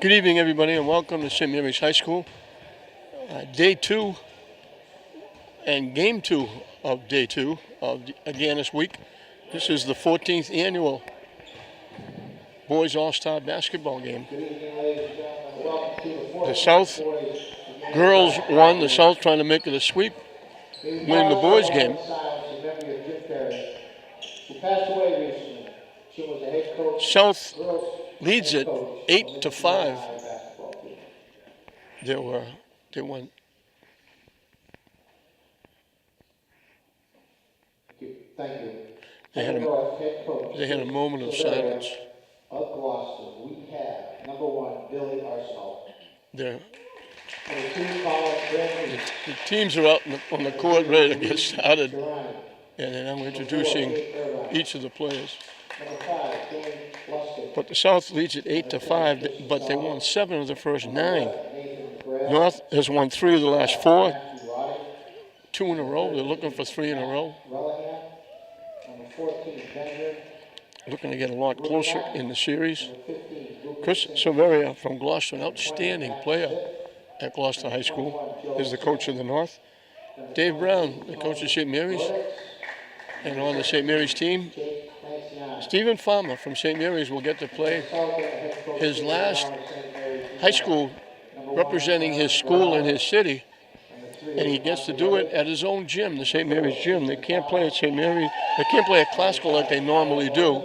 Good evening, everybody, and welcome to St. Mary's High School. Day 2 and Game 2 of Day 2 of the Agganis Week. This is the 14th annual Boys All-Star Basketball Game. The South girls won. The South trying to make it a sweep, winning the boys game. South leads it 8-5. They won. Thank you. They had a moment of silence. Of Gloucester, we have number 1, Billy Arsenal. The teams are out on the court ready to get started, and then I'm introducing each of the players. But the South leads it 8-5, but they won 7 of the first 9. North has won 3 of the last 4, 2 in a row. They're looking for 3 in a row. Looking to get a lot closer in the series. Chris Silveria from Gloucester, an outstanding player at Gloucester High School, is the coach of the North. Dave Brown, the coach of St. Mary's, and on the St. Mary's team, Stephen Farmer from St. Mary's will get to play his last high school representing his school and his city, and he gets to do it at his own gym, the St. Mary's gym. They can't play at St. Mary's. They can't play at Classical like they normally do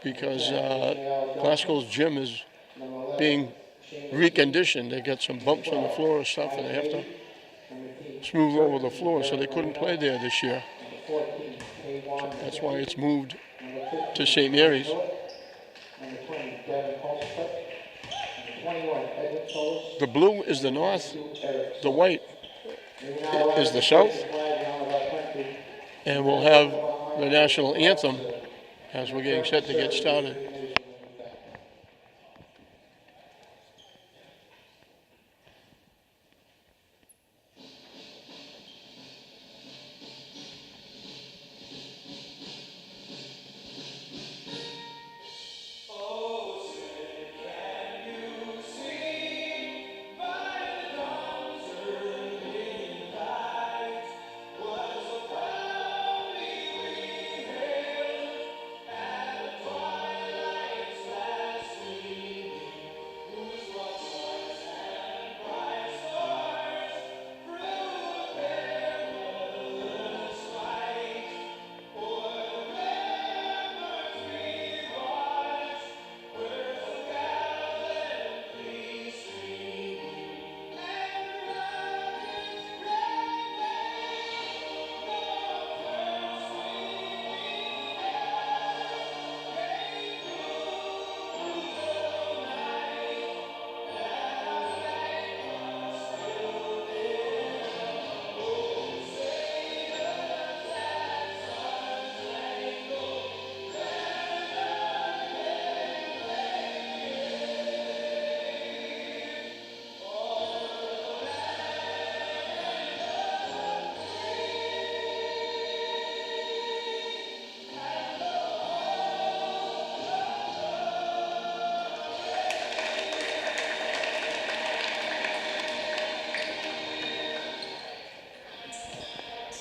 because Classical's gym is being reconditioned. They got some bumps on the floor and stuff, and they have to smooth over the floor, so they couldn't play there this year. So that's why it's moved to St. Mary's. The blue is the North, the white is the South, and we'll have the national anthem as we're getting set to get started.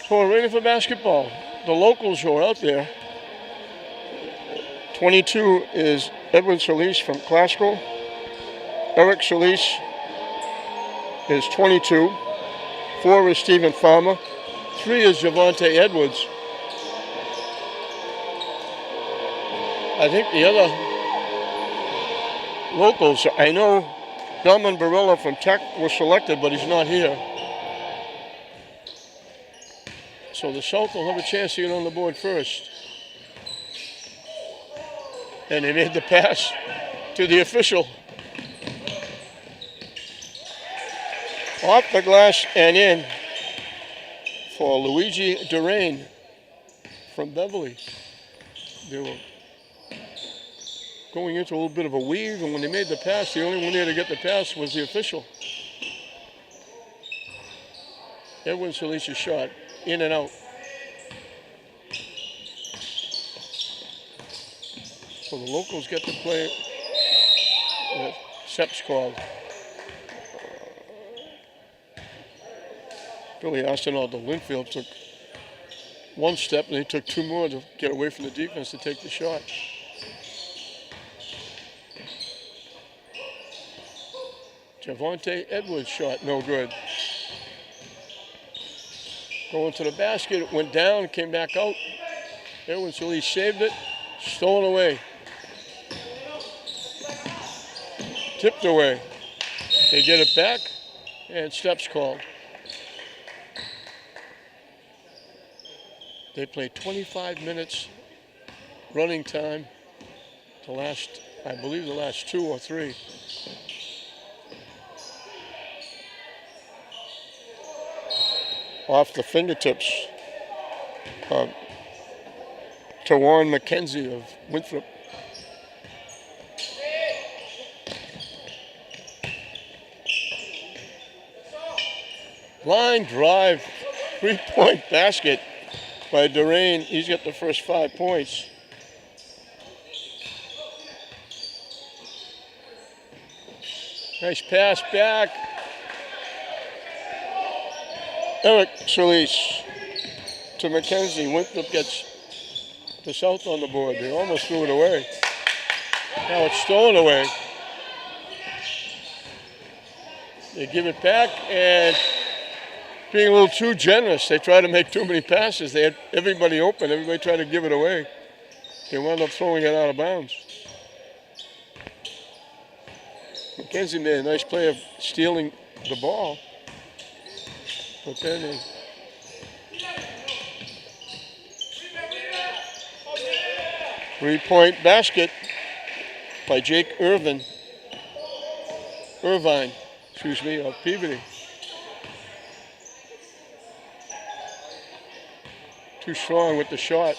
So we're ready for basketball. The locals who are out there, 22 is Edwin Solis from Classical. Eric Solis is 22. 4 is Stephen Farmer. 3 is Javante Edwards. I think the other locals, I know Belman Barilla from Tech was selected, but he's not here. So the South will have a chance to get on the board first. And they made the pass to the official. Off the glass and in for Luigi Durain from Beverly. They were going into a little bit of a weave, and when they made the pass, the only one there to get the pass was the official. Edwin Solis' shot, in and out. So the locals get to play Steps called. Billy Arsenault to Linfield took one step and he took two more to get away from the defense to take the shot. Javonte Edwards shot, no good. Going to the basket, it went down, came back out. Edwards really saved it, stolen away. Tipped away. They get it back, and steps called. They played 25 minutes running time, I believe the last 2 or 3. Off the fingertips to Warren McKenzie of Winthrop. Line drive, 3-point basket by Durain. He's got the first 5 points. Nice pass back. Eric Solis to McKenzie. Winthrop gets the South on the board. They almost threw it away. Now it's stolen away. They give it back, and being a little too generous, they try to make too many passes. They had everybody open. Everybody tried to give it away. They wound up throwing it out of bounds. McKenzie made a nice play of stealing the ball. But then they... 3-point basket by Jake Irvine, of Peabody. Too strong with the shot.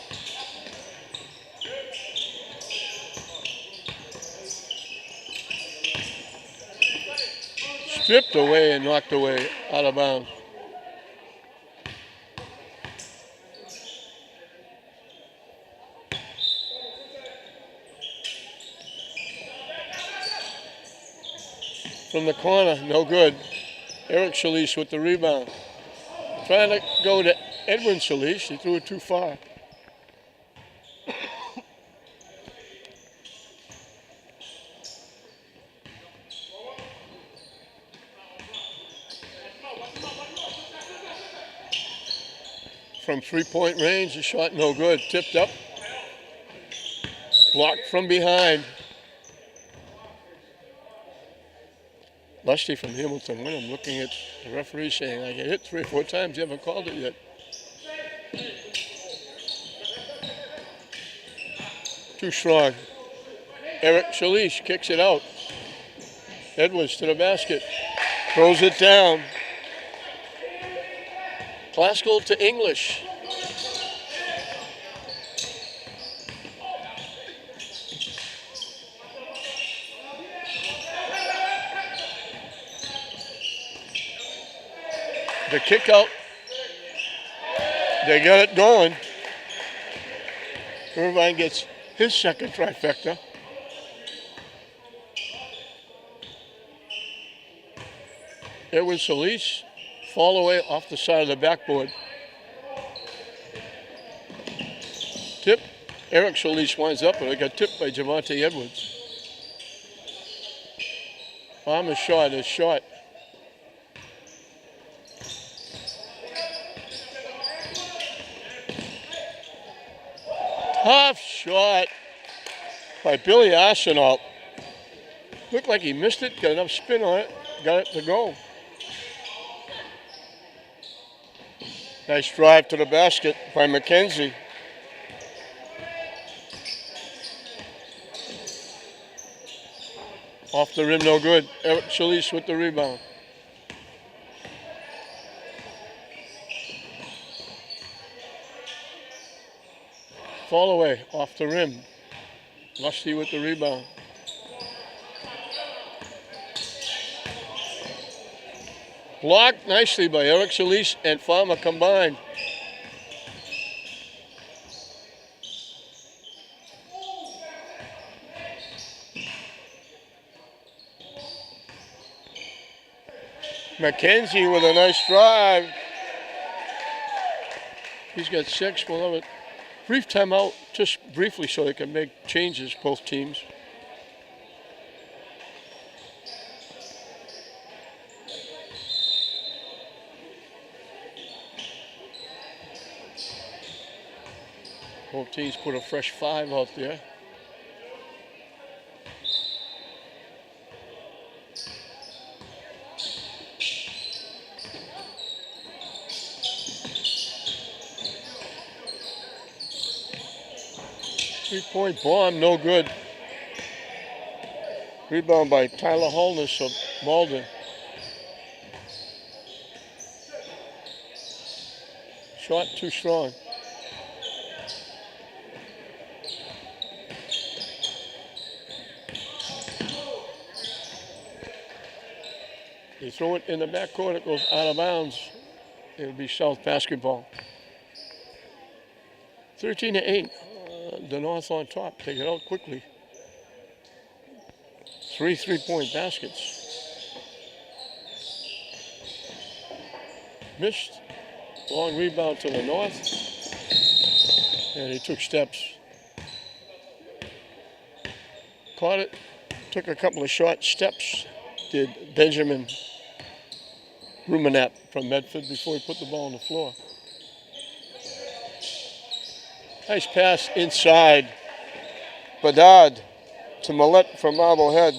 Stripped away and knocked away out of bounds. From the corner, no good. Eric Solis with the rebound. Trying to go to Edwin Solis, he threw it too far. From 3-point range, the shot no good. Tipped up. Blocked from behind. Lusty from Hamilton Wyndham looking at the referee saying, I get hit 3 or 4 times, you haven't called it yet. Too strong. Eric Solis kicks it out. Edwards to the basket. Throws it down. Classical to English. The kick out. They got it going. Irvine gets his second trifecta. Edwin Solis, fall away off the side of the backboard. Tip. Eric Solis winds up, and it got tipped by Javonte Edwards. Bomber's shot is short. Tough shot by Billy Arsenault. Looked like he missed it, got enough spin on it, got it to go. Nice drive to the basket by McKenzie. Off the rim, no good. Eric Solis with the rebound. Fall away, off the rim. Lusty with the rebound. Blocked nicely by Eric Solis and Farmer combined. McKenzie with a nice drive. He's got 6. We'll have a brief timeout, just briefly, so they can make changes, both teams. Both teams put a fresh 5 out there. Three-point bomb, no good. Rebound by Tyler Holness of Malden. Shot too strong. They throw it in the backcourt, it goes out of bounds. It'll be South basketball. 13-8. The North on top. Take it out quickly. 3 3-point baskets. Missed. Long rebound to the North. And he took steps. Caught it. Took a couple of short steps. Did Benjamin Ruminap from Medford before he put the ball on the floor. Nice pass inside. Bedard to Millette from Marblehead.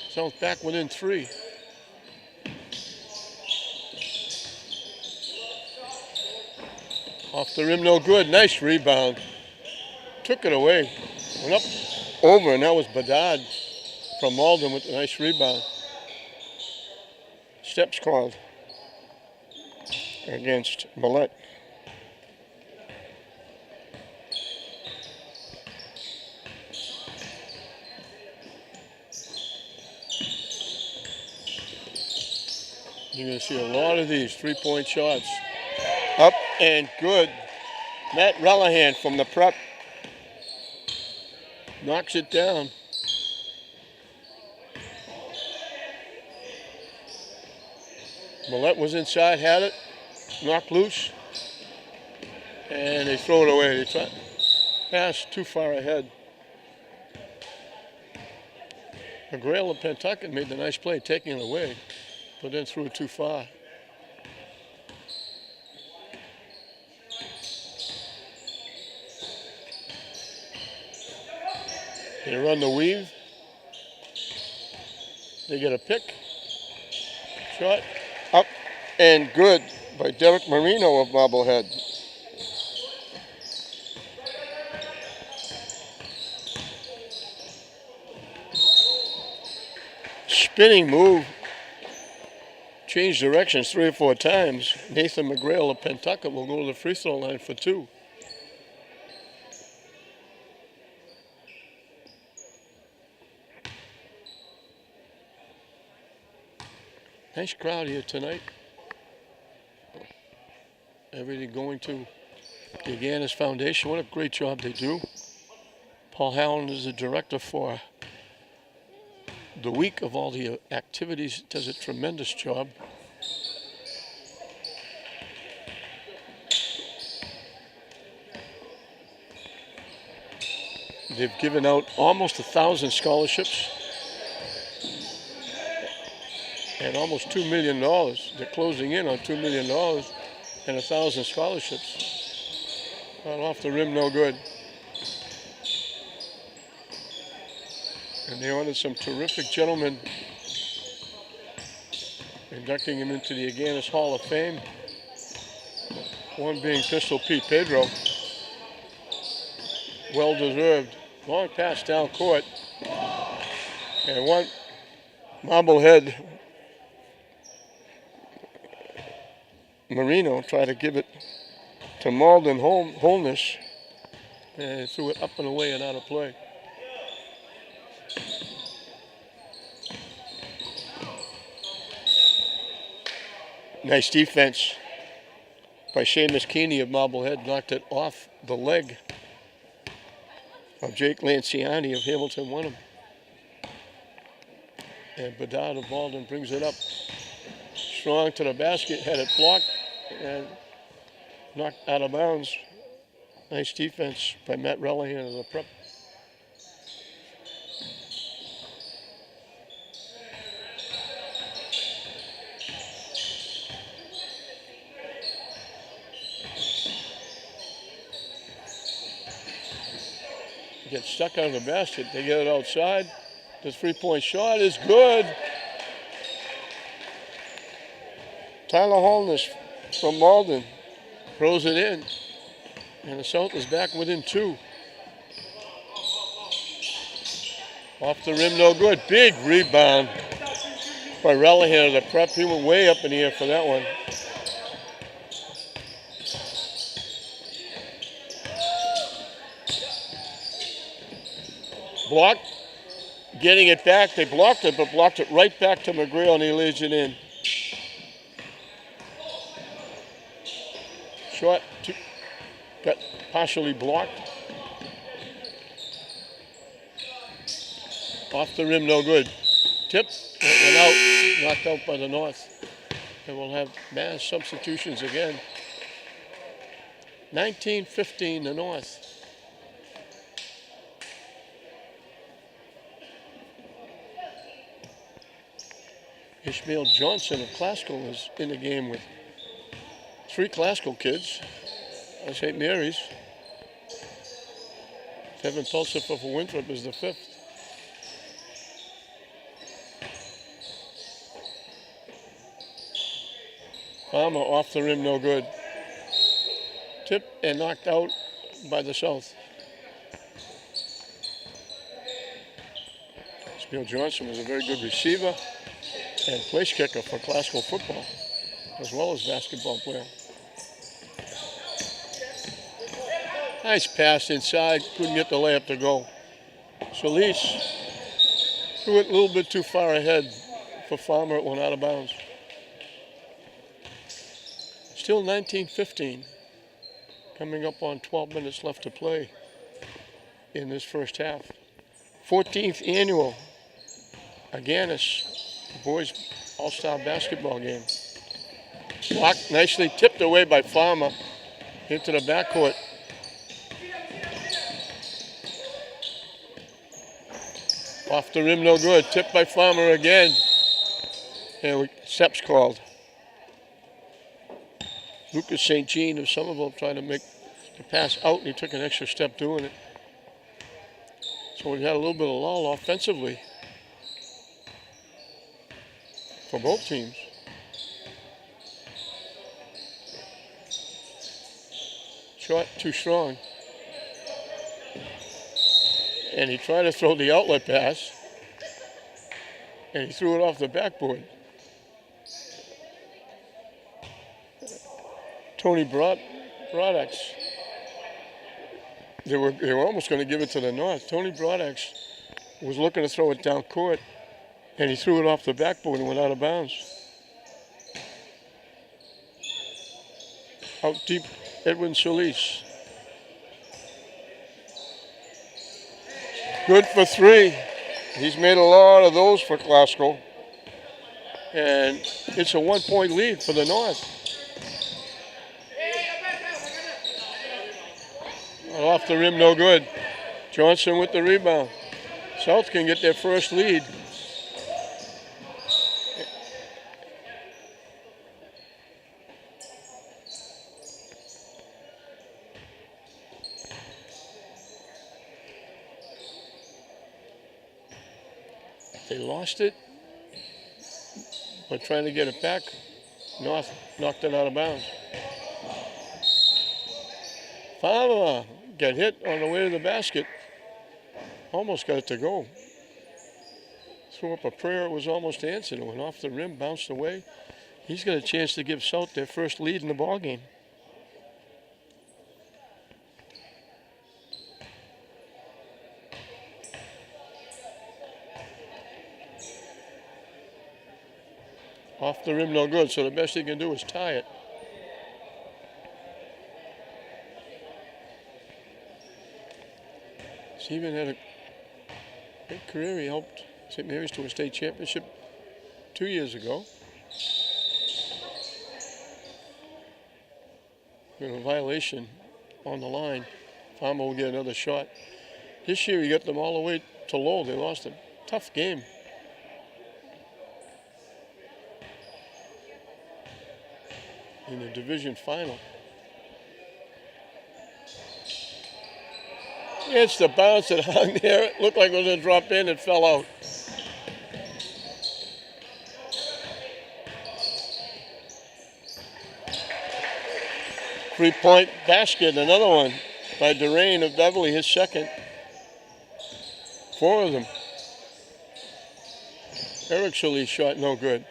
South back within 3. Off the rim, no good. Nice rebound. Took it away. Went up over, and that was Bedard from Malden with a nice rebound. Steps called against Millette. You're going to see a lot of these 3-point shots. Up and good. Matt Relihan from the prep knocks it down. Millette was inside, had it, knocked loose, and they throw it away. They try pass too far ahead. McGrail of Pentucket made the nice play, taking it away, but then threw it too far. They run the weave. They get a pick. Shot up and good by Derek Marino of Marblehead. Spinning move. Changed directions 3 or 4 times. Nathan McGrail of Pentucket will go to the free throw line for 2. Nice crowd here tonight. Everything going to the Agganis Foundation. What a great job they do. Paul Hallen is the director for the week of all the activities. Does a tremendous job. They've given out almost 1,000 scholarships. And almost $2 million. They're closing in on $2 million and 1,000 scholarships. Well, off the rim, no good. And they honored some terrific gentlemen, inducting him into the Agganis Hall of Fame. One being Pistol Pete Pedro. Well deserved. Long pass down court. And one Marblehead Marino tried to give it to Malden Holness and threw it up and away and out of play. Nice defense by Seamus Keeney of Marblehead. Knocked it off the leg of Jake Lanciani of Hamilton Wenham. And Bedard of Malden brings it up. Strong to the basket, had it blocked and knocked out of bounds. Nice defense by Matt Relihan of the prep. Gets stuck on the basket. They get it outside. The three-point shot is good. Tyler Holness from Malden throws it in. And the South is back within 2. Off the rim, no good. Big rebound by Relihan of the prep. He went way up in the air for that one. Blocked. Getting it back. They blocked it, but blocked it right back to McGrail, and he lays it in. Shot got partially blocked. Off the rim, no good. Tip, went out, knocked out by the North. And we'll have mass substitutions again. 19-15, the North. Ishmael Johnson of Classical is in the game with 3 Classical kids at St. Mary's. Kevin Tulsip of Winthrop is the 5th. Farmer off the rim, no good. Tipped and knocked out by the South. Ishmael Johnson was a very good receiver and place kicker for Classical football, as well as basketball player. Nice pass inside, couldn't get the layup to go. Solis threw it a little bit too far ahead for Farmer, it went out of bounds. Still 19-15, coming up on 12 minutes left to play in this first half. 14th annual Agganis boys all-star basketball game. Blocked, nicely tipped away by Farmer into the backcourt. Off the rim, no good. Tipped by Farmer again. And Seps called. Lucas St. Jean of Somerville tried to make the pass out, and he took an extra step doing it. So we had a little bit of lull offensively for both teams. Shot too strong. And he tried to throw the outlet pass, and he threw it off the backboard. Tony Broadex, they were almost going to give it to the North. Tony Broadex was looking to throw it down court, and he threw it off the backboard and went out of bounds. Out deep, Edwin Solis. Good for 3. He's made a lot of those for Glasgow. And it's a 1-point lead for the North. Off the rim, no good. Johnson with the rebound. South can get their first lead. They lost it, but trying to get it back. North knocked it out of bounds. Farmer got hit on the way to the basket. Almost got it to go. Threw up a prayer, it was almost answered. It went off the rim, bounced away. He's got a chance to give South their first lead in the ballgame. Off the rim, no good, so the best he can do is tie it. Steven had a great career. He helped St. Mary's to a state championship 2 years ago. We have a violation on the line. Farmer will get another shot. This year he got them all the way to Lowell. They lost a tough game. In the division final. It's the bounce that hung there. It looked like it was going to drop in. It fell out. Three-point basket, another one by Durain of Beverly, his second. 4 of them. Eric Solis shot no good.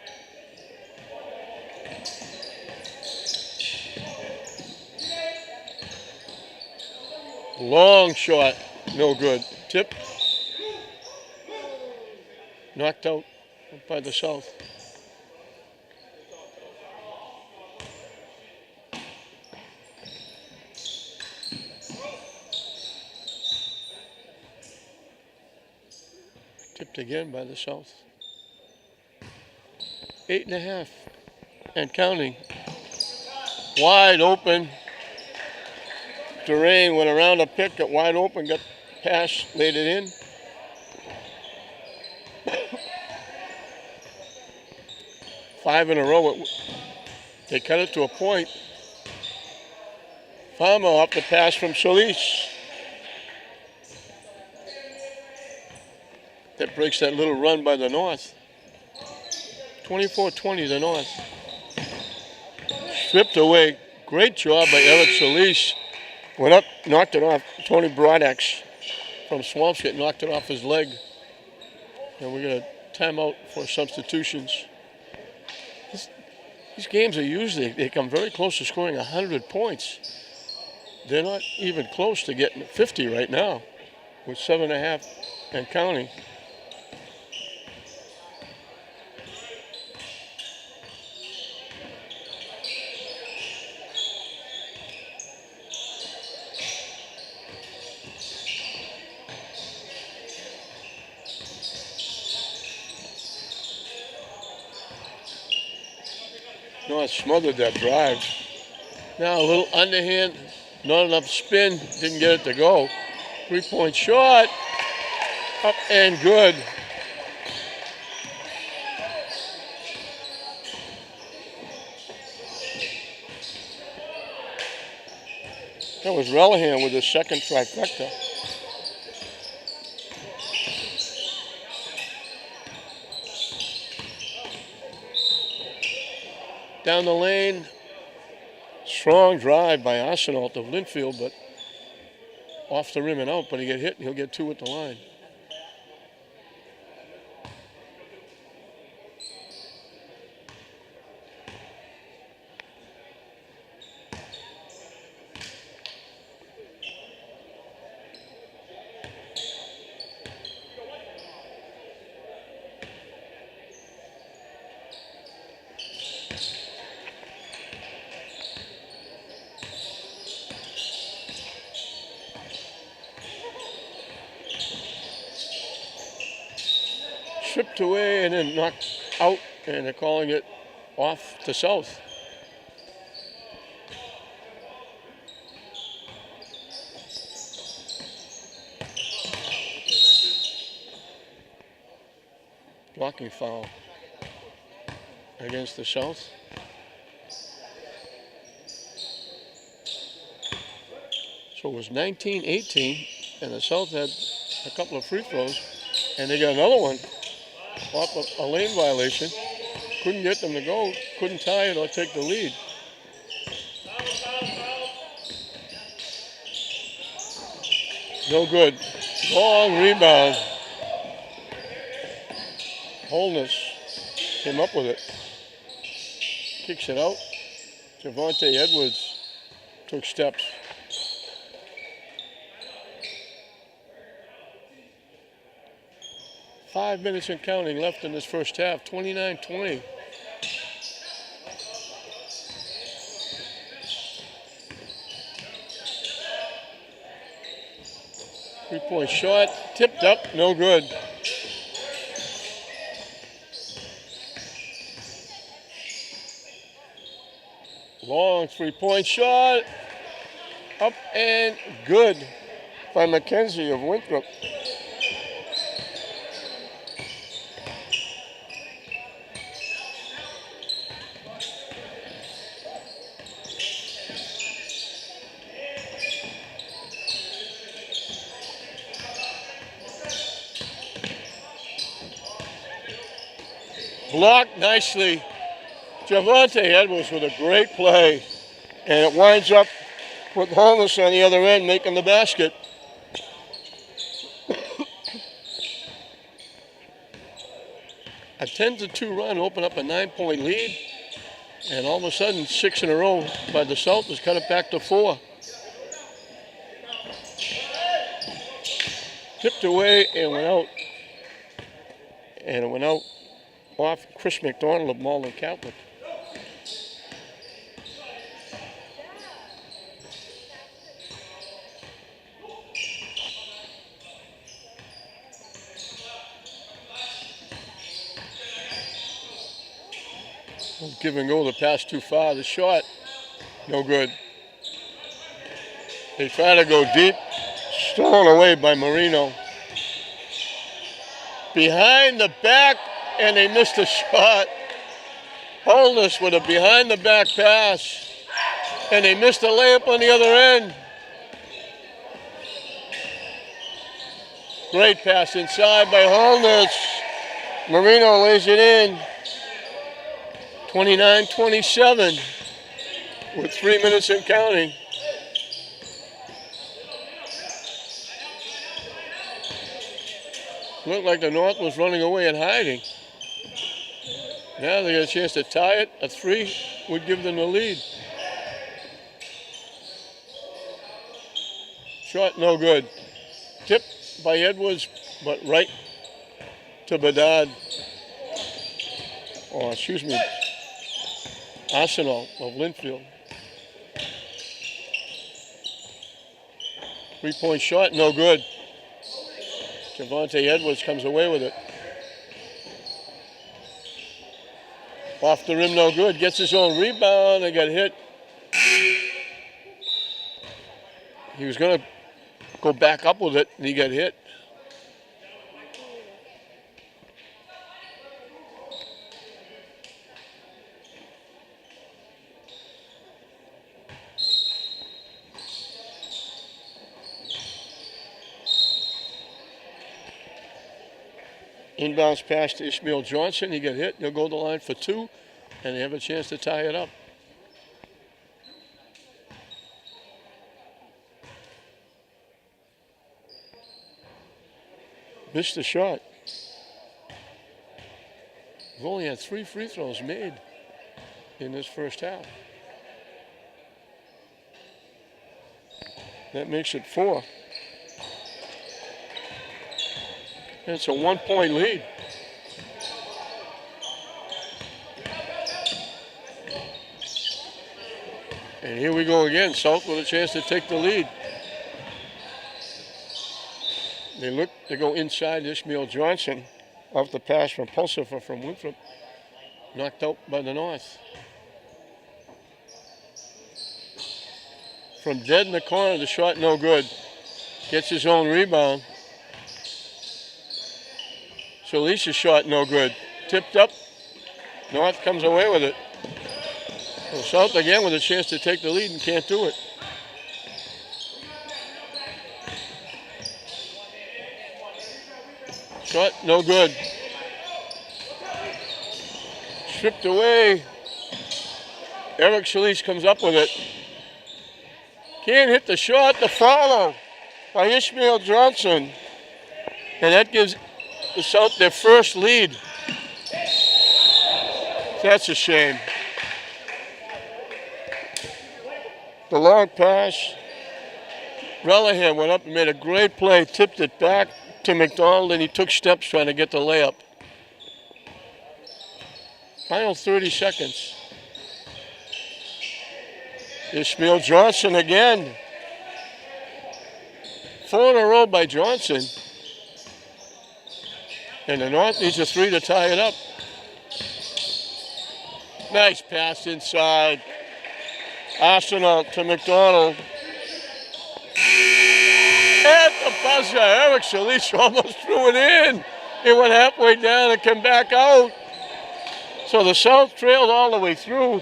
Long shot, no good. Tip. Knocked out by the South. Tipped again by the South. 8.5 and counting. Wide open. Durain went around a pick, got wide open, got pass, laid it in. Five in a row. They cut it to a point. Farmer off the pass from Solis. That breaks that little run by the North. 24-20 the North. Stripped away. Great job by Eric Solis. Went up, knocked it off. Tony Brodax from Swampscott knocked it off his leg. And we're going to time out for substitutions. These games are usually, they come very close to scoring 100 points. They're not even close to getting 50 right now with 7.5 and counting. North smothered that drive. Now a little underhand, not enough spin, didn't get it to go. 3-point shot, up and good. That was Relihan with his second trifecta. Down the lane, strong drive by Arsenault of Linfield, but off the rim and out, but he get hit and he'll get 2 at the line. Stripped away and then knocked out, and they're calling it off to South. Blocking foul against the South. So it was 19-18, and the South had a couple of free throws, and they got another one off of a lane violation. Couldn't get them to go, couldn't tie it or take the lead. No good. Long rebound. Holness came up with it. Kicks it out. Javante Edwards took steps. Five minutes and counting left in this first half, 29-20. Three-point shot, tipped up, no good. Long three-point shot. Up and good by McKenzie of Winthrop. Blocked nicely. Javante Edwards with a great play. And it winds up with Holness on the other end making the basket. A 10-2 run opened up a 9-point lead. And all of a sudden, 6 in a row by the Celtics cut it back to 4. Tipped away and went out. And it went out off Chris McDonald of Malden Catholic. Give and go, the pass too far. The shot, no good. They try to go deep, stolen away by Marino. Behind the back, and they missed a shot. Holness with a behind the back pass, and they missed a layup on the other end. Great pass inside by Holness. Marino lays it in. 29-27 with 3 minutes and counting. Looked like the North was running away and hiding. Now they got a chance to tie it. A 3 would give them the lead. Shot no good. Tipped by Edwards, but right to Bedard. Oh, excuse me. Arsenal of Linfield. 3-point shot, no good. Javante Edwards comes away with it. Off the rim, no good. Gets his own rebound and got hit. He was going to go back up with it, and he got hit. Inbounds pass to Ishmael Johnson. He got hit. He'll go to the line for 2, and they have a chance to tie it up. Missed the shot. We've only had 3 free throws made in this first half. That makes it 4. It's a 1-point lead. And here we go again. South with a chance to take the lead. They look to go inside Ishmael Johnson off the pass from Pulsifer from Winthrop. Knocked out by the North. From dead in the corner, the shot no good. Gets his own rebound. Solis's shot no good. Tipped up. North comes away with it. So South again with a chance to take the lead and can't do it. Shot no good. Stripped away. Eric Solis comes up with it. Can't hit the shot. The follow by Ishmael Johnson. And that gives the South their first lead. That's a shame. The long pass. Relihan went up and made a great play, tipped it back to McDonald, and he took steps trying to get the layup. Final 30 seconds. Ishmael Johnson again. 4 in a row by Johnson. And the North needs a 3 to tie it up. Nice pass inside. Arsenal to McDonald. At the buzzer, Eric Solis almost threw it in. It went halfway down and came back out. So the South trailed all the way through.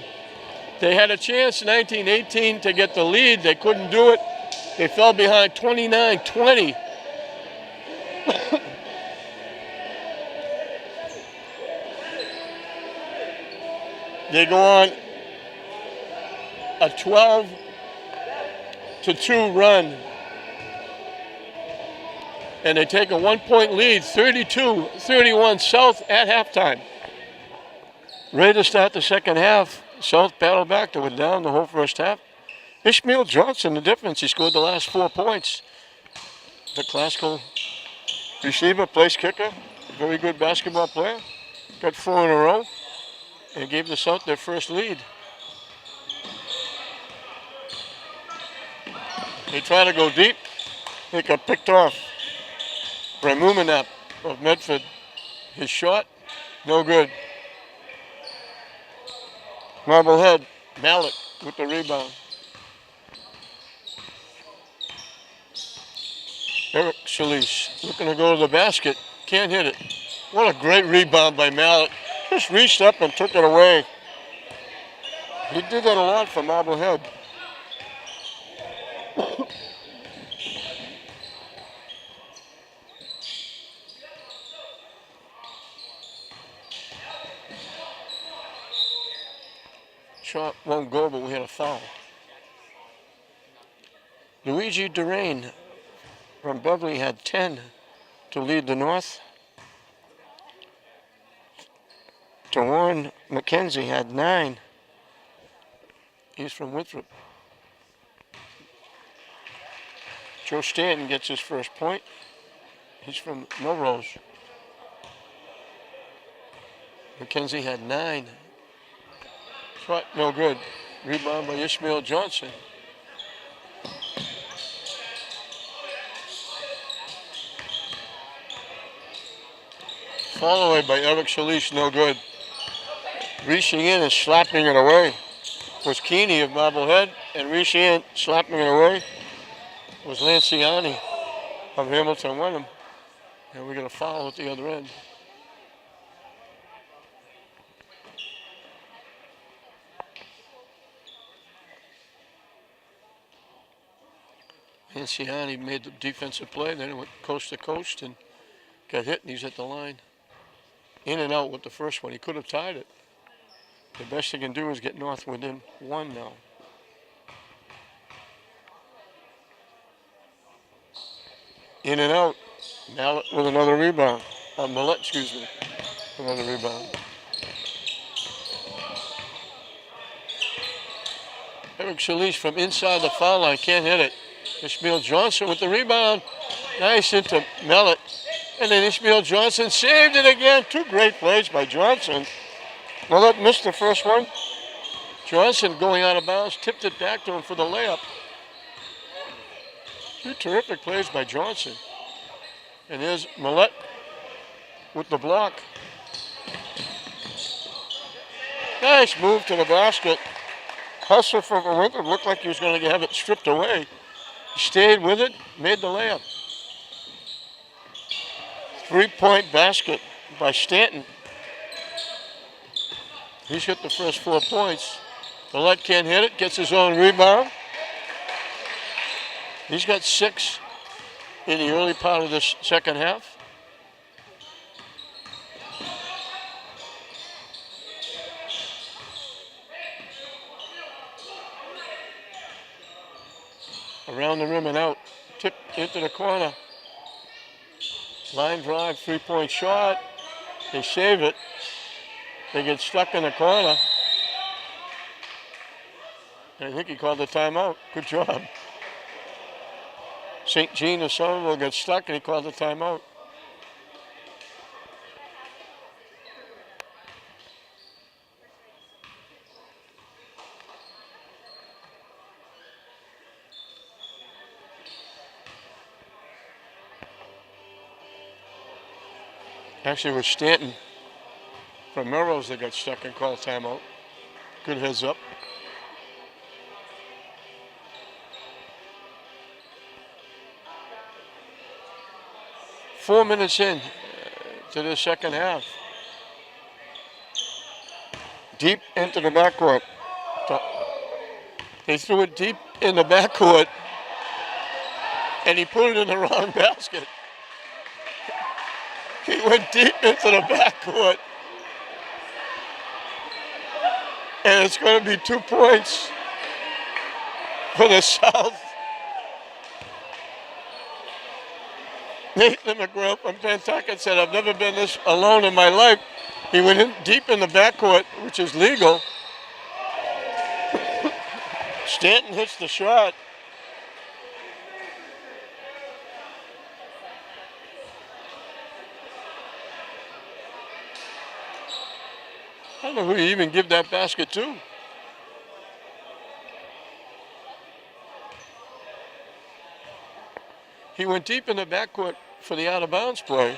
They had a chance in 1918 to get the lead. They couldn't do it. They fell behind 29-20. They go on a 12-2 run. And they take a 1-point lead, 32-31 South at halftime. Ready to start the second half. South battled back. They were down the whole first half. Ishmael Johnson, the difference. He scored the last 4 points. The classical receiver, place kicker, very good basketball player. Got 4 in a row and gave the South their first lead. They try to go deep. They got picked off. Ramumanap of Medford. His shot, no good. Marblehead, Malik with the rebound. Eric Solis looking to go to the basket. Can't hit it. What a great rebound by Malik. Just reached up and took it away. He did that a lot for Marblehead. Shot won't go, but we had a foul. Luigi Durain from Beverly had 10 to lead the North. Warren McKenzie had 9. He's from Winthrop. Joe Stanton gets his first point. He's from Melrose. McKenzie had 9. Shot no good. Rebound by Ishmael Johnson. Fall away by Eric Solis, no good. Reaching in and slapping it away was Keeney of Marblehead, and reaching in, slapping it away was Lanciani of Hamilton Wenham. And we're going to foul at the other end. Lanciani made the defensive play, then it went coast to coast and got hit, and he's at the line. In and out with the first one. He could have tied it. The best he can do is get North within 1 now. In and out. Mallet with another rebound. Millett, excuse me. Another rebound. Eric Solis from inside the foul line. Can't hit it. Ishmael Johnson with the rebound. Nice into Mellett. And then Ishmael Johnson saved it again. 2 great plays by Johnson. Millett missed the first one. Johnson going out of bounds, tipped it back to him for the layup. 2 terrific plays by Johnson. And here's Millett with the block. Nice move to the basket. Hustle from Winthrop looked like he was going to have it stripped away. He stayed with it, made the layup. 3-point basket by Stanton. He's hit the first 4 points. Millett can't hit it, gets his own rebound. He's got 6 in the early part of this second half. Around the rim and out. Tip into the corner. Line drive, 3-point shot. They save it. They get stuck in the corner. I think he called the timeout. Good job. St. Jean of Somerville got stuck and he called the timeout. Actually, it was Stanton from Melrose that got stuck and called timeout. Good heads up. 4 minutes in to the second half. Deep into the backcourt. He threw it deep in the backcourt, and he put it in the wrong basket. He went deep into the backcourt, and it's going to be 2 points for the South. Nathan McGrail from Pentucket said, "I've never been this alone in my life." He went in deep in the backcourt, which is legal. Stanton hits the shot. I don't know who you even give that basket to. He went deep in the backcourt for the out-of-bounds play.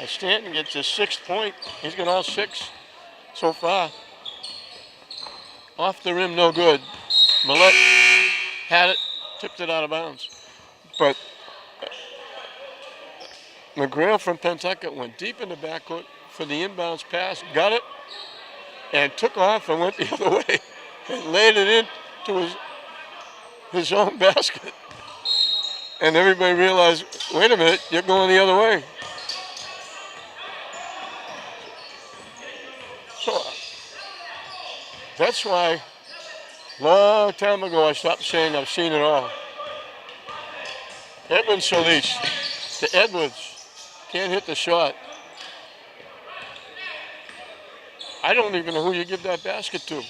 Stanton gets his 6th point. He's got all 6 so far. Off the rim, no good. Millette had it, tipped it out of bounds. But McGrail from Pentucket went deep in the backcourt for the inbounds pass, got it, and took off and went the other way and laid it into his own basket. And everybody realized, wait a minute, you're going the other way. So that's why, long time ago, I stopped saying I've seen it all. Edwin Solis to Edwards, can't hit the shot. I don't even know who you give that basket to.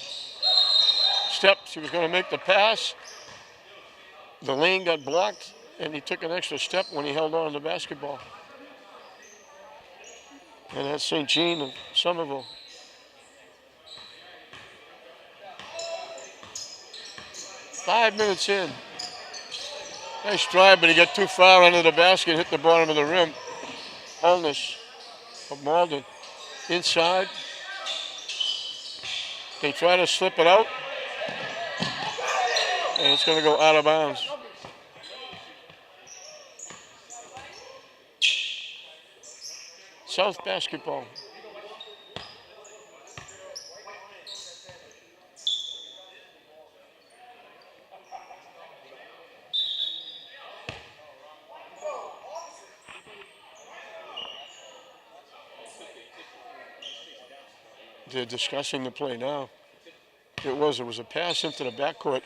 Steps, he was going to make the pass. The lane got blocked, and he took an extra step when he held on to the basketball. And that's St. Jean of Somerville. Five minutes in. Nice drive, but he got too far under the basket, hit the bottom of the rim. Holness of Malden. Inside. They try to slip it out. And it's going to go out of bounds. South basketball. They're discussing the play now. It was a pass into the backcourt.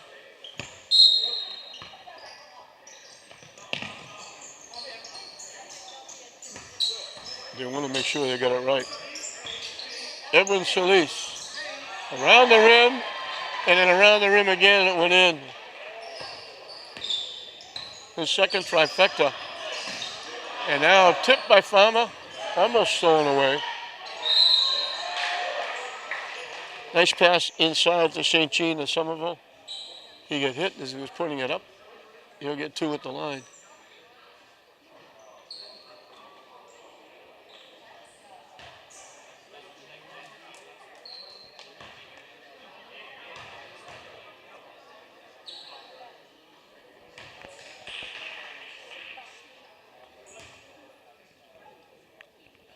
They want to make sure they got it right. Edwin Solis. Around the rim, and then around the rim again, it went in. His second trifecta. And now tipped by Farmer, almost stolen away. Nice pass inside to St. Jean of Somerville. He got hit as he was putting it up. He'll get 2 at the line.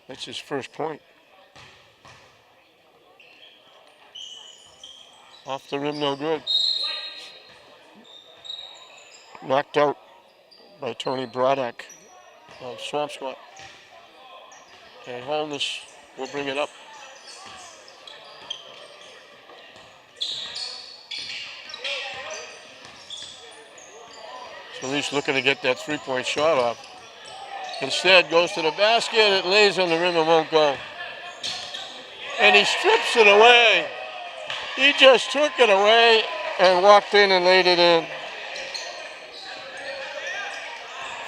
That's his first point. Off the rim, no good. Knocked out by Tony Braddock of Swampscott. And Holness will bring it up. So he's looking to get that 3-point shot off. Instead, goes to the basket, it lays on the rim and won't go. And he strips it away. He just took it away and walked in and laid it in.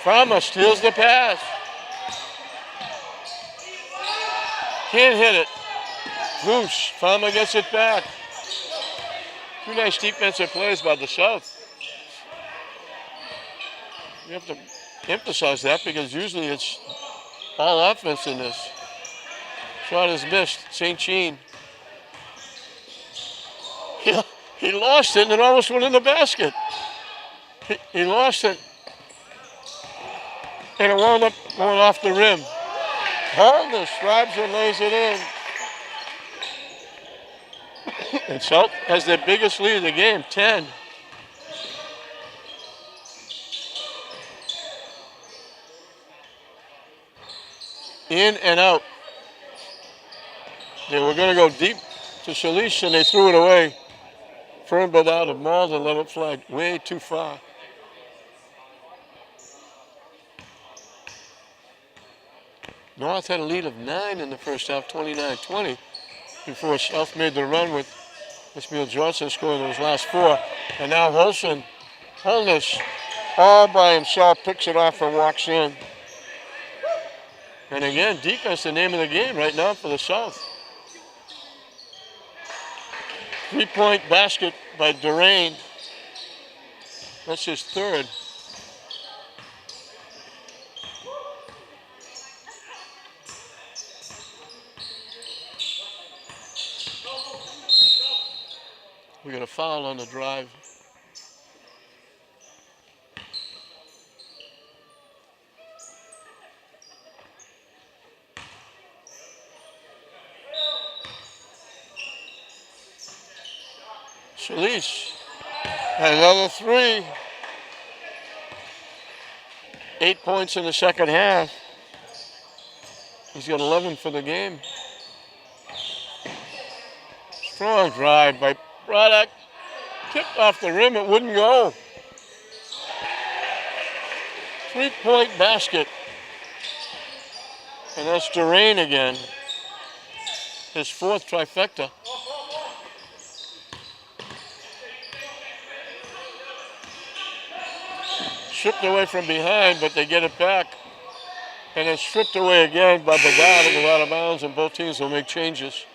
Farmer steals the pass. Can't hit it. Loose. Farmer gets it back. 2 nice defensive plays by the South. We have to emphasize that because usually it's all offense in this. Shot is missed. St. Jean. He lost it and it almost went in the basket. He lost it. And it wound up going off the rim. Agganis drives and lays it in. And South has their biggest lead of the game, 10. In and out. They were going to go deep to Shalish and they threw it away. Fernbed out of Malden let it fly way too far. North had a lead of 9 in the first half, 29-20, before South made the run with Ismail Johnson scoring those last 4. And now Holness, all by himself, picks it off and walks in. And again, defense, the name of the game right now for the South. 3-point basket by Durain. That's his third. We got a foul on the drive. Shalish, another 3. 8 points in the second half. He's got 11 for the game. Strong drive by Braddock. Kicked off the rim, it wouldn't go. 3-point basket. And that's Durain again. His 4th trifecta. Stripped away from behind, but they get it back. And it's stripped away again by Bedard and go out of bounds, and both teams will make changes.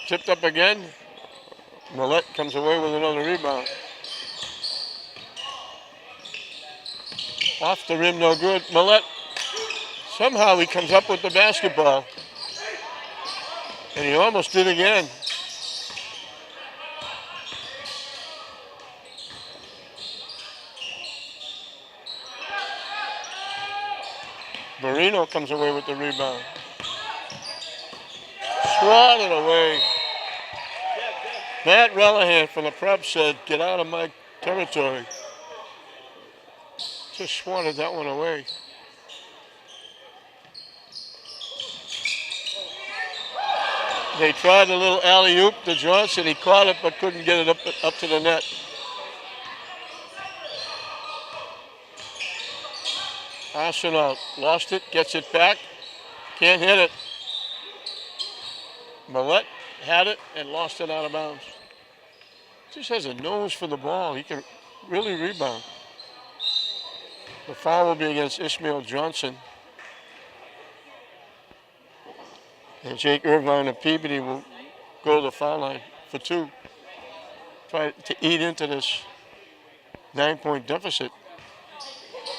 Tipped up again. Millette comes away with another rebound. Off the rim, no good. Millette, somehow he comes up with the basketball. And he almost did again. Marino comes away with the rebound. Swatted away. Matt Relihan from the prep said, "Get out of my territory." Just swatted that one away. They tried a little alley-oop to Johnson. He caught it but couldn't get it up to the net. Arsenal lost it, gets it back, can't hit it. Millette had it and lost it out of bounds. Just has a nose for the ball. He can really rebound. The foul will be against Ismail Johnson. And Jake Irvine of Peabody will go to the foul line for 2. Try to eat into this 9-point deficit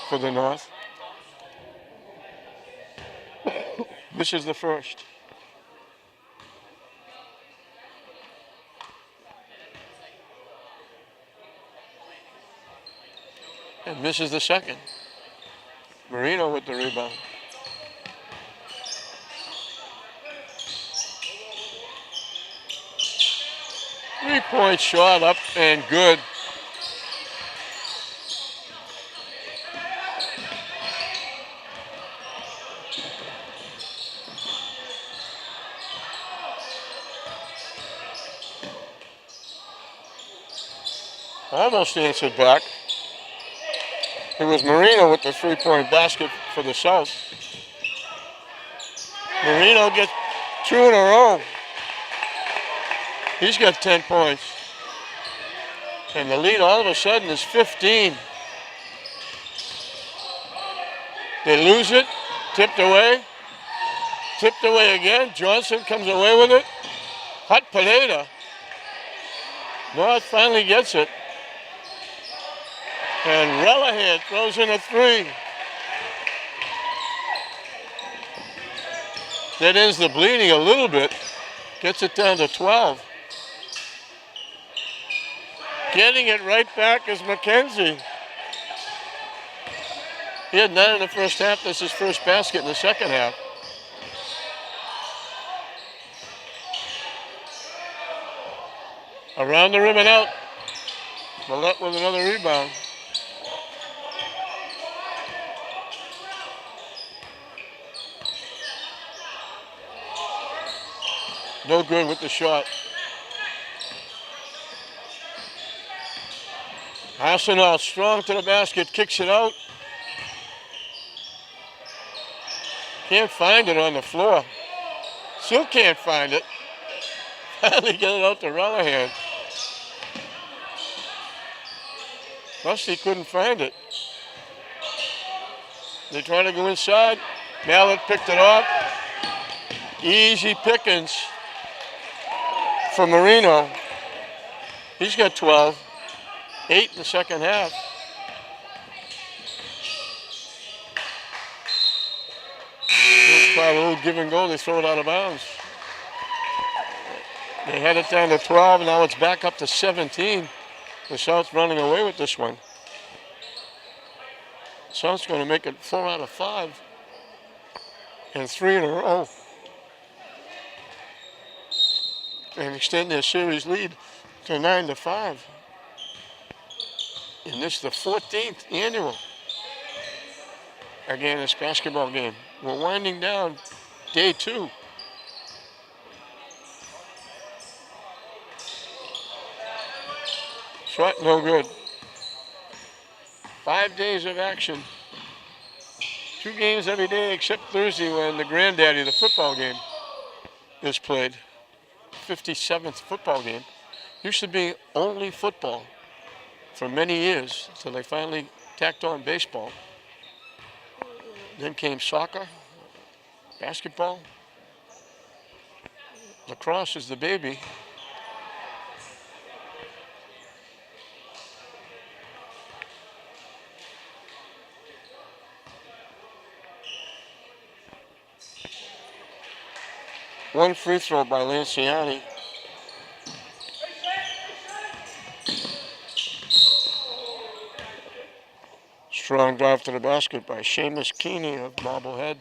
for the North. This is the first. And this is the second. Marino with the rebound. Three-point shot up and good. Almost answered back. It was Marino with the 3-point basket for the South. Marino gets 2 in a row. He's got 10 points. And the lead all of a sudden is 15. They lose it. Tipped away. Tipped away again. Johnson comes away with it. Hot potato. North finally gets it. And Relihan throws in a 3. That ends the bleeding a little bit. Gets it down to 12. Getting it right back is McKenzie. He had 9 in the first half. That's his first basket in the second half. Around the rim and out. Millette with another rebound. No good with the shot. Arsenal strong to the basket, kicks it out. Can't find it on the floor. Still can't find it. Finally get it out to Relihan. Rusty couldn't find it. They try to go inside. Mallett picked it off. Easy pickings for Marino. He's got 12. 8 in the second half. Try a little give and go. They throw it out of bounds. They had it down to 12. Now it's back up to 17. The South's running away with this one. South's going to make it 4 out of 5. And 3 in a row. And extend their series lead to 9-5. And this is the 14th annual Agganis basketball game. We're winding down day 2. Shot no good. 5 days of action. 2 games every day except Thursday when the granddaddy, the football game, is played. 57th football game. Used to be only football for many years until they finally tacked on baseball. Then came soccer, basketball. Lacrosse is the baby. One free throw by Lanciani. Strong drive to the basket by Seamus Keeney of Marblehead.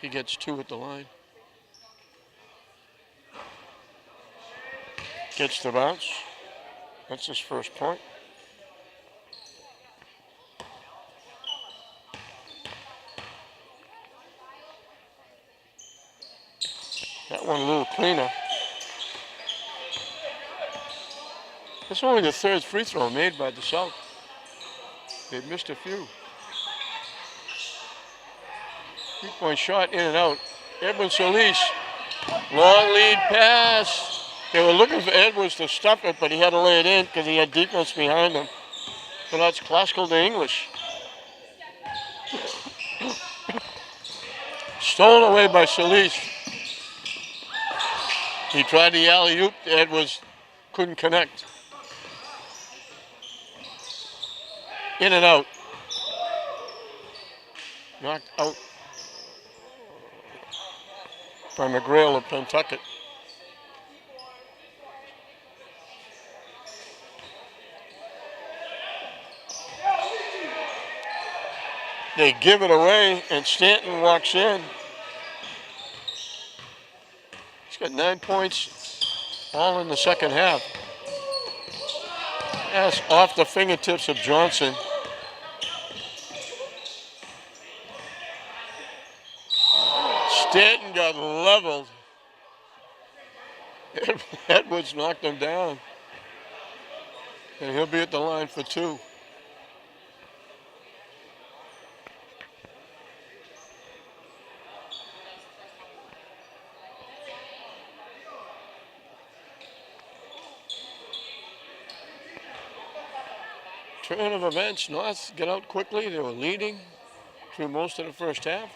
He gets 2 at the line. Gets the bounce. That's his first point. That one a little cleaner. That's only the 3rd free throw made by the South. They've missed a few. 3-point shot in and out. Edwin Solis. Long lead pass. They were looking for Edwards to stuff it, but he had to lay it in because he had defense behind him. So that's classical to English. Stolen away by Solis. He tried the alley-oop. Edwards couldn't connect. In and out. Knocked out by McGrail of Pentucket. They give it away, and Stanton walks in. He's got 9 points, all in the second half. That's off the fingertips of Johnson. Stanton got leveled. Edwards knocked him down. And he'll be at the line for 2. Turn of events. North get out quickly. They were leading through most of the first half.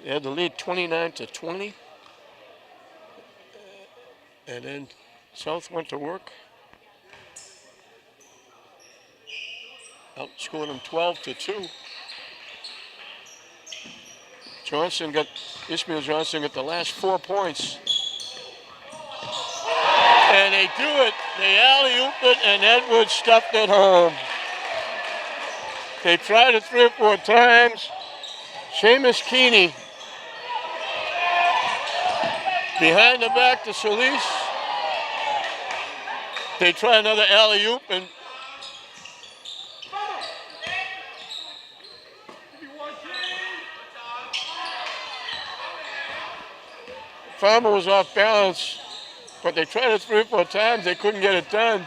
They had the lead 29-20. And then South went to work. Outscored them 12-2. Ishmael Johnson got the last 4 points. And they do it. They alley-oop it, and Edwards stuffed it home. They tried it 3 or 4 times. Seamus Keeney behind the back to Solis. They try another alley-oop, and Farmer was off balance, but they tried it 3 or 4 times. They couldn't get it done.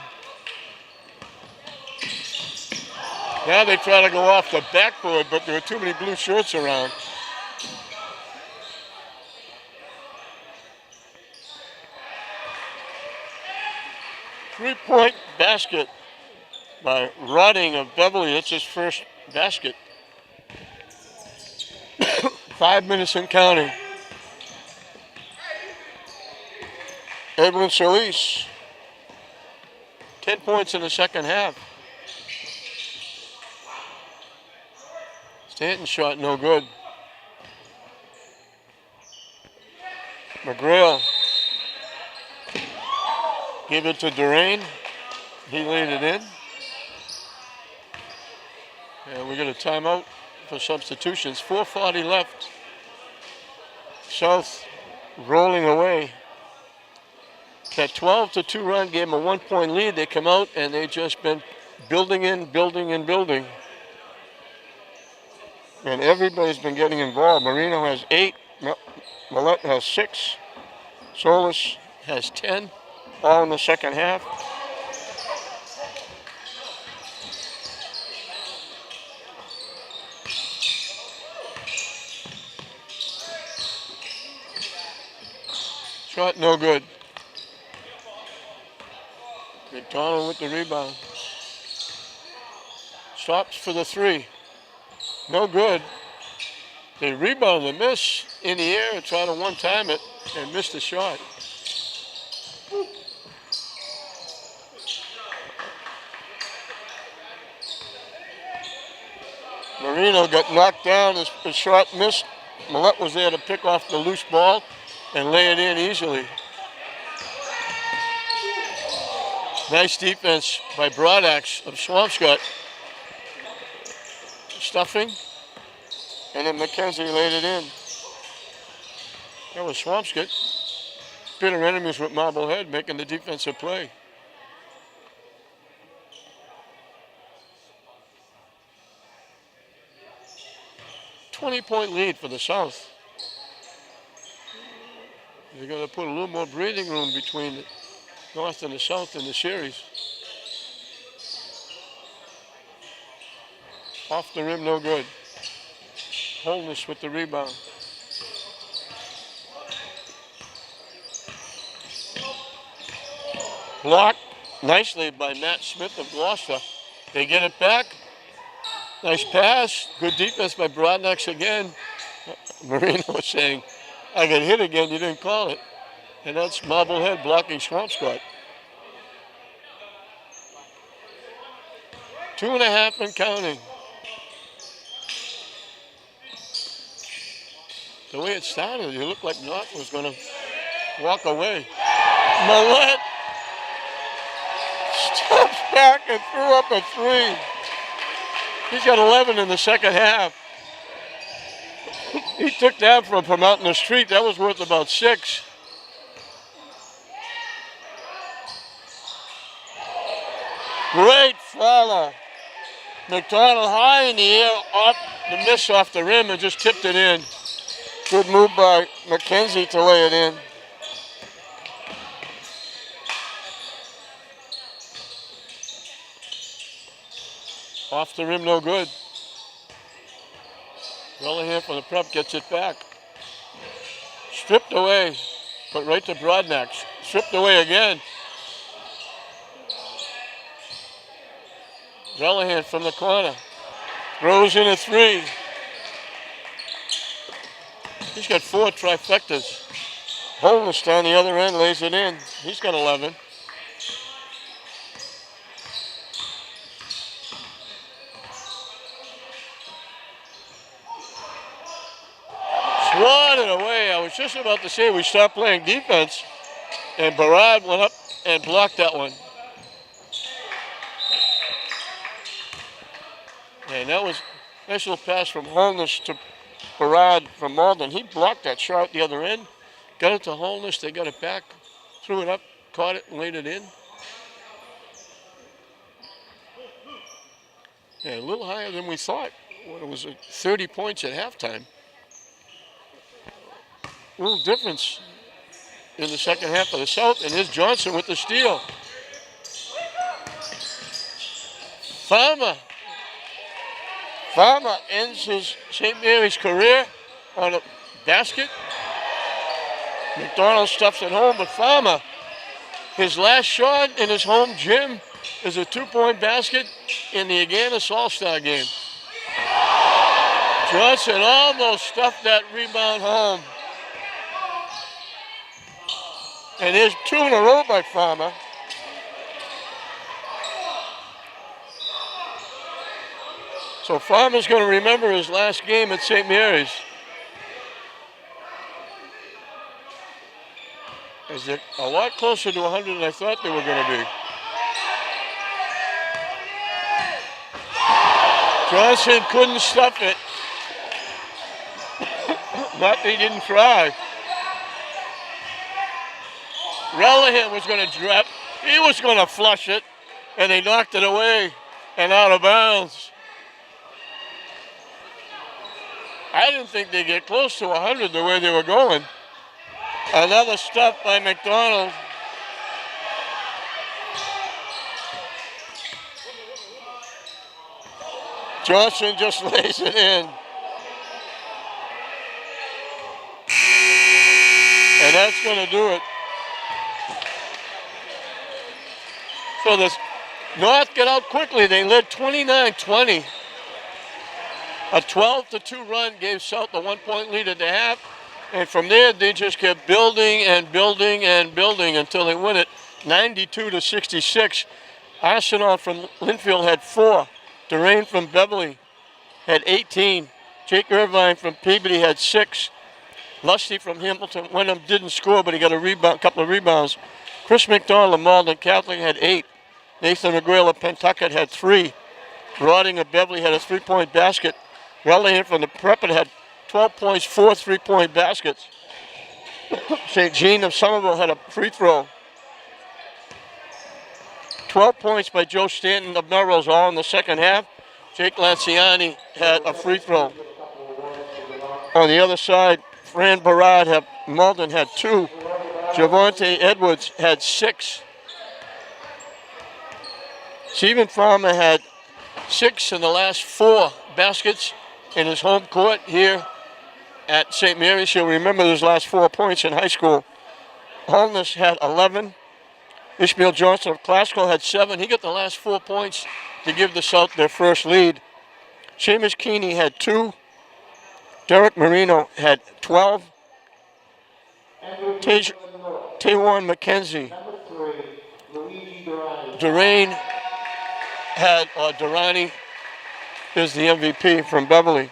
Now they try to go off the backboard, but there were too many blue shirts around. Three-point basket by Rodding of Beverly. That's his first basket. 5 minutes and counting. Edwin Solis, 10 points in the second half. Stanton's shot no good. McGrail gave it to Durain. He laid it in. And we got a timeout for substitutions. 4:40 left. South rolling away. That 12-2 run gave them a 1-point lead. They come out and they've just been building and building. And everybody's been getting involved. Marino has 8, Millette has 6, Solis has 10, all in the second half. Shot no good. McDonald with the rebound. Stops for the 3. No good. They rebound the miss in the air and try to one-time it and miss the shot. Marino got knocked down. His shot missed. Millette was there to pick off the loose ball and lay it in easily. Nice defense by Broadax of Swampscott. Stuffing, and then McKenzie laid it in. That was Swampscott. Bitter enemies with Marblehead making the defensive play. $20-point lead for the South. They're going to put a little more breathing room between the North and the South in the series. Off the rim, no good. Holness with the rebound. Blocked nicely by Matt Smith of Gloucester. They get it back. Nice pass. Good defense by Broadnax again. Marino was saying, I got hit again, you didn't call it. And that's Marblehead blocking Swampscott. 2.5 and counting. The way it started, it looked like North was going to walk away. Millette steps back and threw up a 3. He's got 11 in the second half. He took that from out in the street. That was worth about 6. Great follow. McDonald high in the air, off the miss off the rim and just tipped it in. Good move by McKenzie to lay it in. Off the rim, no good. Relihan from the prep gets it back. Stripped away, but right to Broadnax. Stripped away again. Relihan from the corner. Throws in a three. He's got 4 trifectas. Holness down the other end lays it in. He's got 11. Swatted away. I was just about to say we stopped playing defense, and Barad went up and blocked that one. And that was a nice little pass from Holness to Barad from Malden. He blocked that shot the other end. Got it to Holness. They got it back. Threw it up, caught it, and laid it in. Yeah, a little higher than we thought when it was 30 points at halftime. A little difference in the second half of the South, and here's Johnson with the steal. Farmer ends his St. Mary's career on a basket. McDonald stuffs it home, but Farmer, his last shot in his home gym is a 2-point basket in the Agganis All-Star game. Johnson almost stuffed that rebound home. And there's 2 in a row by Farmer. So Farmer's going to remember his last game at St. Mary's. As they're a lot closer to 100 than I thought they were going to be. Johnson couldn't stuff it. Not they didn't try. Relihan was going to drop. He was going to flush it, and they knocked it away and out of bounds. I didn't think they'd get close to 100 the way they were going. Another stuff by McDonald. Johnson just lays it in. And that's going to do it. So the North get out quickly. They led 29-20. A 12-2 run gave South a 1-point lead at the half. And from there, they just kept building and building and building until they win it 92-66. Arsenal from Linfield had 4. Durain from Beverly had 18. Jake Irvine from Peabody had 6. Lusty from Hamilton Wyndham didn't score, but he got a rebound, couple of rebounds. Chris McDonald of Malden Catholic had 8. Nathan McGrail of Pentucket had 3. Rodding of Beverly had a 3-point basket. Relihan from the Prepid had 12 points, 4 3-point baskets. St. Jean of Somerville had a free throw. 12 points by Joe Stanton of Melrose, all in the second half. Jake Lanciani had a free throw. On the other side, Fran Barad of Malden had 2. Javante Edwards had 6. Stephen Farmer had 6 in the last 4 baskets in his home court here at St. Mary's. You'll remember those last 4 points in high school. Holness had 11. Ishmael Johnson of Classical had 7. He got the last 4 points to give the South their first lead. Seamus Keeney had 2. Derek Marino had 12. Taewon McKenzie. Durain had, Durrani is the MVP from Beverly.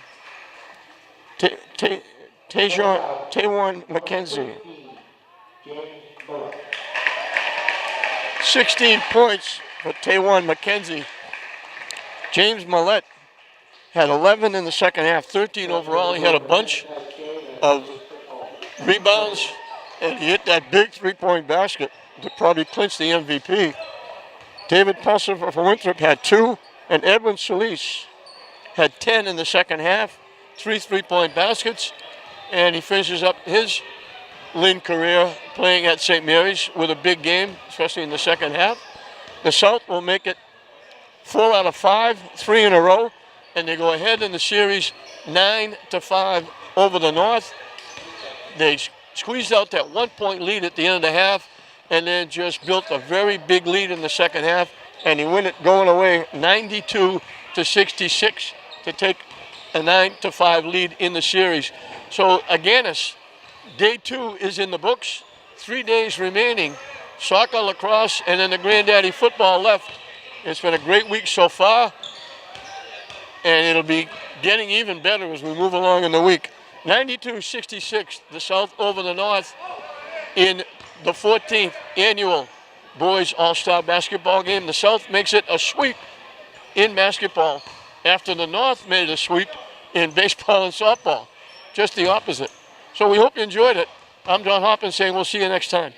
Taewon McKenzie. 16 points for Taewon McKenzie. James Millett had 11 in the second half, 13 overall. He had a bunch of rebounds, and he hit that big 3-point basket to probably clinch the MVP. David Pulsifer from Winthrop had 2, and Edwin Solis had 10 in the second half, 3 3-point baskets, and he finishes up his Lynn career playing at St. Mary's with a big game, especially in the second half. The South will make it 4 out of 5, 3 in a row, and they go ahead in the series 9-5 over the North. They squeezed out that 1-point lead at the end of the half, and then just built a very big lead in the second half and he win it going away 92-66 to take a 9-5 lead in the series. So Agganis, day 2 is in the books. 3 days remaining. Soccer, lacrosse, and then the granddaddy football left. It's been a great week so far, and it'll be getting even better as we move along in the week. 92-66, the South over the North in the 14th annual Boys All-Star Basketball game. The South makes it a sweep in basketball after the North made a sweep in baseball and softball. Just the opposite. So we hope you enjoyed it. I'm John Hoppin saying we'll see you next time.